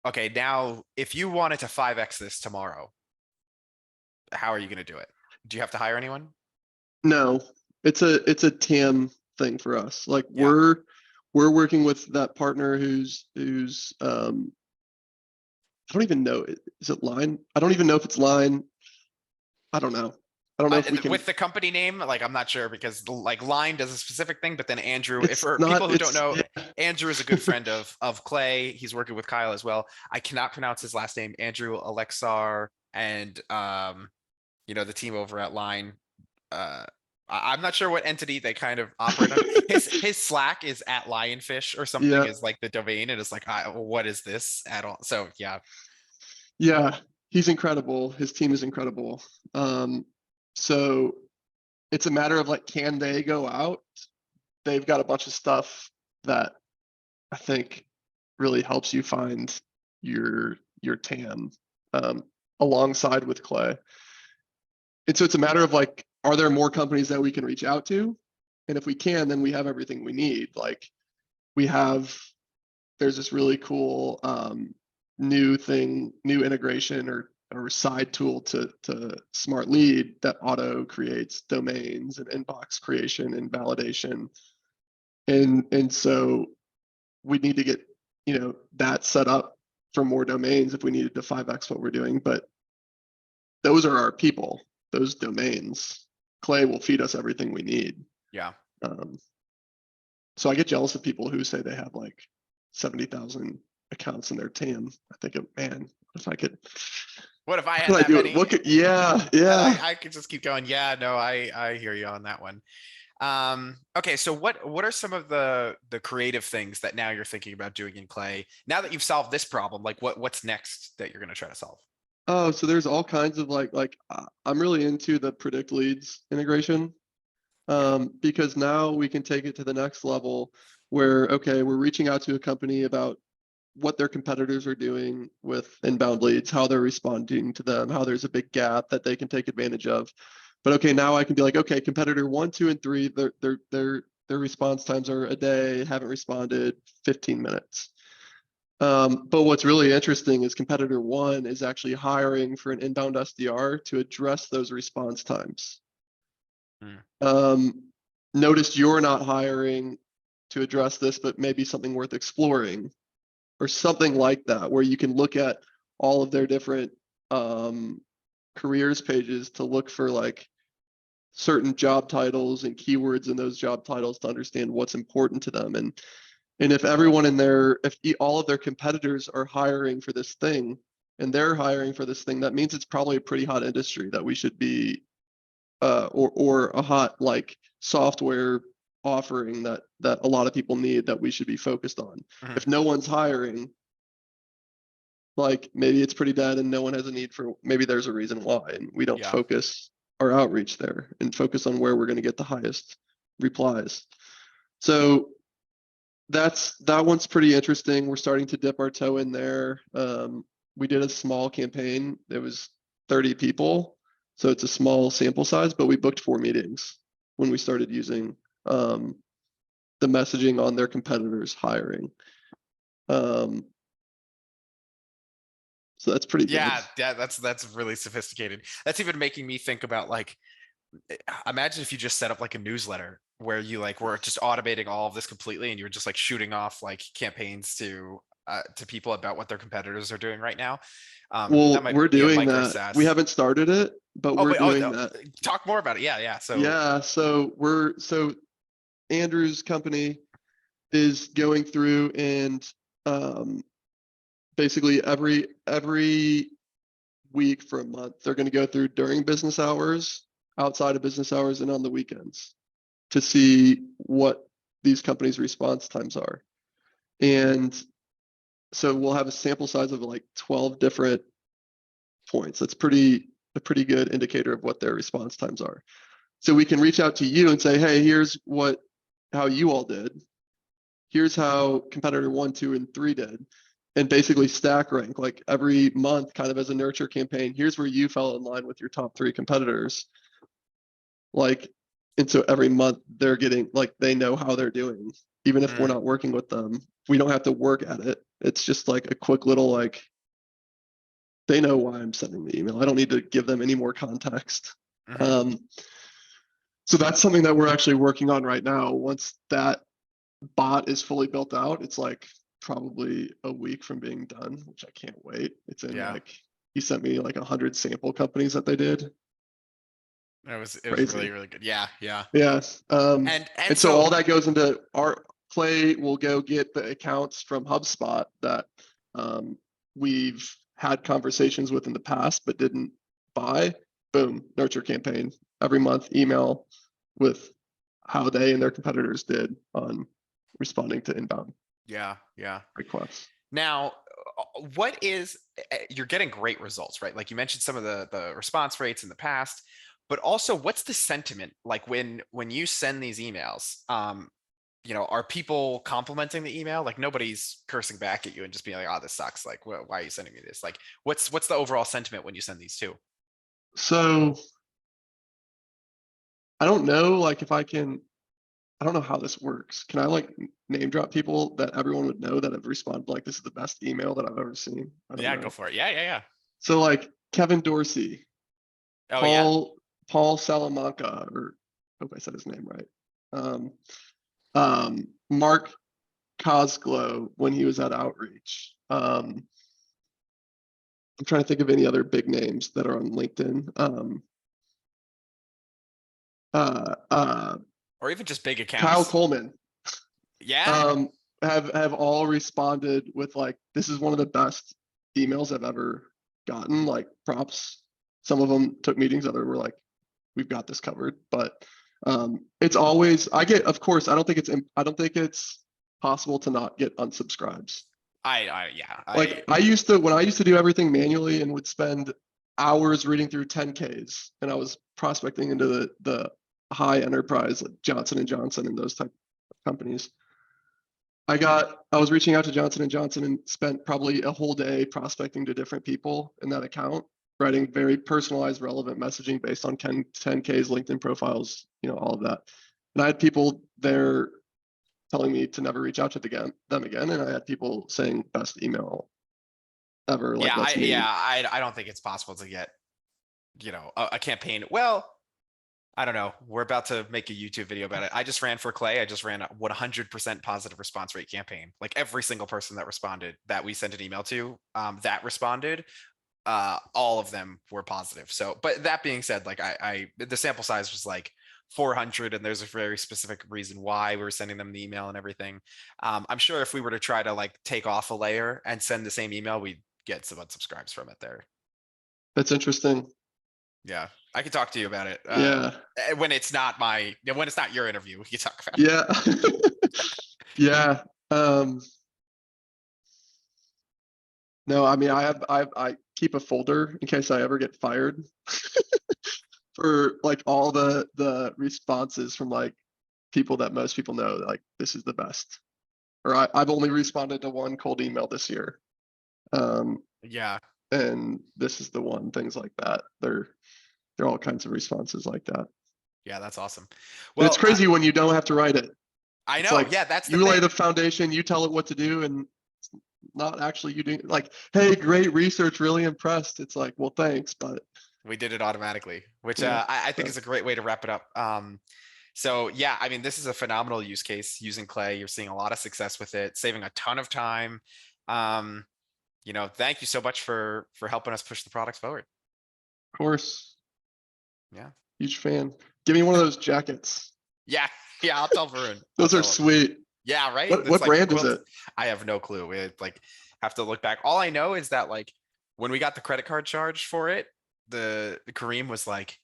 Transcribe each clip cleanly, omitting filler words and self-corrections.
Okay, now if you wanted to 5x this tomorrow, how are you going to do it? Do you have to hire anyone? No, it's a TAM thing for us. Like Yeah. we're working with that partner who's I don't even know. Is it Line? I don't even know if it's Line. I don't know. I don't know if we can. With the company name, like I'm not sure because like Line does a specific thing, but then Andrew, if It's for people not. who don't It's know, yeah. Andrew is a good friend of Clay. He's working with Kyle as well. I cannot pronounce his last name, Andrew Alexar, and the team over at Line. Uh, I'm not sure what entity they kind of operate under. His Slack is at Lionfish or something Yeah. is like the domain, and it's like, what is this at all? So yeah, Yeah. He's incredible. His team is incredible. So it's a matter of like, can they go out? They've got a bunch of stuff that I think really helps you find your TAM alongside with Clay. And so it's a matter of like, are there more companies that we can reach out to? And if we can, then we have everything we need. Like there's this really cool new integration or side tool to Smart Lead that auto creates domains and inbox creation and validation. And so we need to get, that set up for more domains if we needed to 5x what we're doing. But those are our people, those domains. Clay will feed us everything we need. yeah. So I get jealous of people who say they have like 70,000 accounts in their TAM. I think, man, if I could, What if I how had could I that do it? many? Yeah. And I could just keep going. Yeah, no, I hear you on that one. Okay, so what are some of the creative things that now you're thinking about doing in Clay? Now that you've solved this problem, like what's next that you're going to try to solve? Oh, so there's all kinds of I'm really into the predict leads integration. Yeah. Because now we can take it to the next level where, okay, we're reaching out to a company about what their competitors are doing with inbound leads, how they're responding to them, how there's a big gap that they can take advantage of. But okay, now I can be like, okay, competitor 1, 2, and 3, their response times are a day, haven't responded, 15 minutes. But what's really interesting is competitor 1 is actually hiring for an inbound SDR to address those response times. Noticed you're not hiring to address this, but maybe something worth exploring or something like that, where you can look at all of their different careers pages to look for like certain job titles and keywords in those job titles to understand what's important to them. And if everyone in there, if all of their competitors are hiring for this thing and they're hiring for this thing, that means it's probably a pretty hot industry that we should be or a hot like software offering that a lot of people need that we should be focused on. Mhm. If no one's hiring, like maybe it's pretty dead and no one has a need for, maybe there's a reason why, and we don't Yeah. focus our outreach there and focus on where we're going to get the highest replies. So that one's pretty interesting. We're starting to dip our toe in there. We did a small campaign. It was 30 people. So it's a small sample size, but we booked 4 meetings when we started using the messaging on their competitors hiring. So that's pretty good. Yeah, that's really sophisticated. That's even making me think about like, imagine if you just set up like a newsletter where you like were just automating all of this completely, and you're just like shooting off like campaigns to people about what their competitors are doing right now. That Well, might we're be a doing micro that. We SaaS. haven't started it, but Oh, we're but doing that. talk more about it. Yeah. So Yeah, so Andrew's company is going through and basically every week for a month, they're going to go through during business hours, outside of business hours, and on the weekends to see what these companies' response times are. And so we'll have a sample size of like 12 different points. That's a pretty good indicator of what their response times are. So we can reach out to you and say, hey, here's how you all did. Here's how competitor 1, 2, and 3 did. And basically stack rank like every month, kind of as a nurture campaign. Here's where you fell in line with your top 3 competitors. Like, and so every month they're getting like they know how they're doing, even if we're not working with them we don't have to work at it. It's just like a quick little, like, they know why I'm sending the email. I don't need to give them any more context. Mhm. So that's something that we're actually working on right now. Once that bot is fully built out, it's like probably a week from being done, which I can't wait. It's in Yeah. like, he sent me like 100 sample companies that they did. It was really, Crazy. really good. Yeah. Yeah. Yeah. And And so so all that goes into our Clay will go get the accounts from HubSpot that we've had conversations with in the past, but didn't buy. Boom, nurture campaign every month, email with how they and their competitors did on responding to inbound yeah, yeah. requests. Now, what is you're getting great results, right? Like you mentioned some of the response rates in the past, but also what's the sentiment like when you send these emails? Are people complimenting the email? Like nobody's cursing back at you and just being like, "Oh, this sucks." Like, why are you sending me this? Like, what's the overall sentiment when you send these too? So I don't know, like if I can, I don't know how this works. Can I like name drop people that everyone would know that have responded like this is the best email that I've ever seen? I don't Yeah, go know. for it. Yeah, yeah, yeah. So like Kevin Dorsey, Oh yeah. Paul Salamanca, or hope I said his name right. Mark Cosglow when he was at Outreach. I'm trying to think of any other big names that are on LinkedIn. Or even just big Kyle accounts. Coleman, Yeah. um, have all responded with like, this is one of the best emails I've ever gotten. Like props. Some of them took meetings, other were like, we've got this covered. But it's always, I get, of course, I don't think it's possible to not get unsubscribes. Yeah. Like when I used to do everything manually and would spend hours reading through 10Ks, and I was prospecting into the high enterprise like Johnson and Johnson and those type of companies. I was reaching out to Johnson and Johnson and spent probably a whole day prospecting to different people in that account, writing very personalized, relevant messaging based on 10Ks, LinkedIn profiles, all of that. And I had people there telling me to never reach out to them again. And I had people saying best email ever, like Yeah, let's meet. I don't think it's possible to get, a campaign. Well, I don't know. We're about to make a YouTube video about it. I just ran for Clay. I just ran a 100% positive response rate campaign. Like every single person that responded that we sent an email to, that responded, all of them were positive. So, but that being said, like the sample size was like 400, and there's a very specific reason why we were sending them the email and everything. I'm sure if we were to try to like take off a layer and send the same email, we'd get some unsubscribes from it there. That's interesting. Yeah, I can talk to you about it. Yeah. When it's not your interview, we can talk about it. Yeah. Yeah. No, I mean, I keep a folder in case I ever get fired for like all the responses from like people that most people know, like this is the best. Or I've only responded to one cold email this year. Yeah, And this is the one, things like that. They're all kinds of responses like that. yeah, that's awesome. And it's Well, crazy when you don't have to write it. I It's know. like Yeah, that's the you lay thing. the foundation, you tell it what to do, and it's not actually you doing like, hey, great research, really impressed. It's like, well, thanks, but We did it automatically, which yeah. I think is a great way to wrap it up. So yeah, I mean, this is a phenomenal use case using Clay. You're seeing a lot of success with it, saving a ton of time. Um, thank you so much for helping us push the product forward. Of course, Yeah. huge fan. Give me one of those jackets. Yeah. Yeah. I'll tell Varun. I'll Those are tell him. sweet. Yeah. Right. It's What like brand is quilted. it? I have no clue. We like have to look back. All I know is that like when we got the credit card charge for it, the Kareem was like,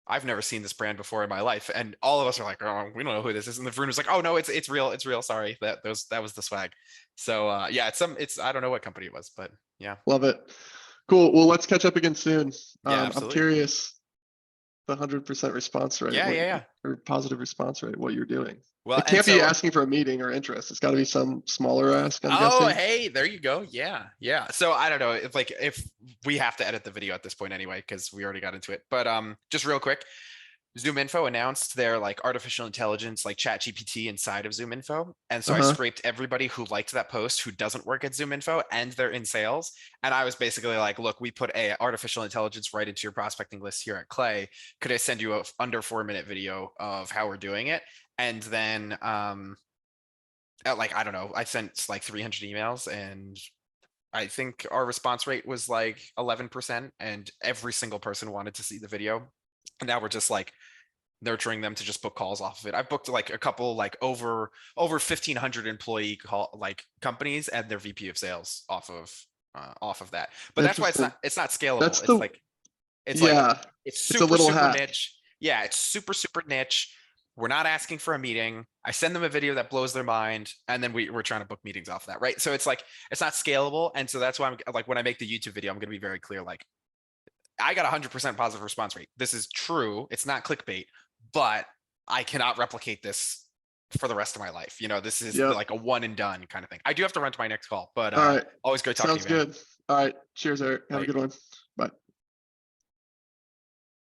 I've never seen this brand before in my life. And all of us are like, oh, we don't know who this is. And the Varun was like, oh no, it's real. It's real. Sorry. That was the swag. So yeah, it's I don't know what company it was, but yeah. Love it. Cool. Well, let's catch up again soon. Yeah, I'm absolutely. curious the 100% response rate, Yeah, yeah, yeah. or positive response rate, what you're doing. Well, It and can't be so asking for a meeting or interest. It's got to be some smaller ask, I'm oh, guessing. hey, there you go. Yeah, yeah. So I don't know if we have to edit the video at this point anyway, because we already got into it. But just real quick, ZoomInfo announced their like artificial intelligence, like ChatGPT inside of ZoomInfo. And so I Uh-huh. scraped everybody who liked that post who doesn't work at ZoomInfo and they're in sales. And I was basically like, look, we put a artificial intelligence right into your prospecting list here at Clay. Could I send you a under 4 minute video of how we're doing it? And then at like, I don't know, I sent like 300 emails and I think our response rate was like 11% and every single person wanted to see the video. And now we're just like nurturing them to just book calls off of it. I've booked like a couple like over 1,500 employee call like companies and their VP of sales off of that. But that's why Interesting. it's not That's scalable. the, It's like yeah, it's it's a super little super hack. niche. Yeah, it's super niche. We're not asking for a meeting. I send them a video that blows their mind, and then we're trying to book meetings off of that, right? So it's like it's not scalable, and so that's why I'm like when I make the YouTube video, I'm going to be very clear. Like I got 100% positive response rate. This is true. It's not clickbait, but I cannot replicate this for the rest of my life. You know, this is Yep. like a one and done kind of thing. I do have to run to my next call, but All right. always great talking to Sounds you, man. good. All right. Cheers, Eric. Have a Bye. good one. Bye.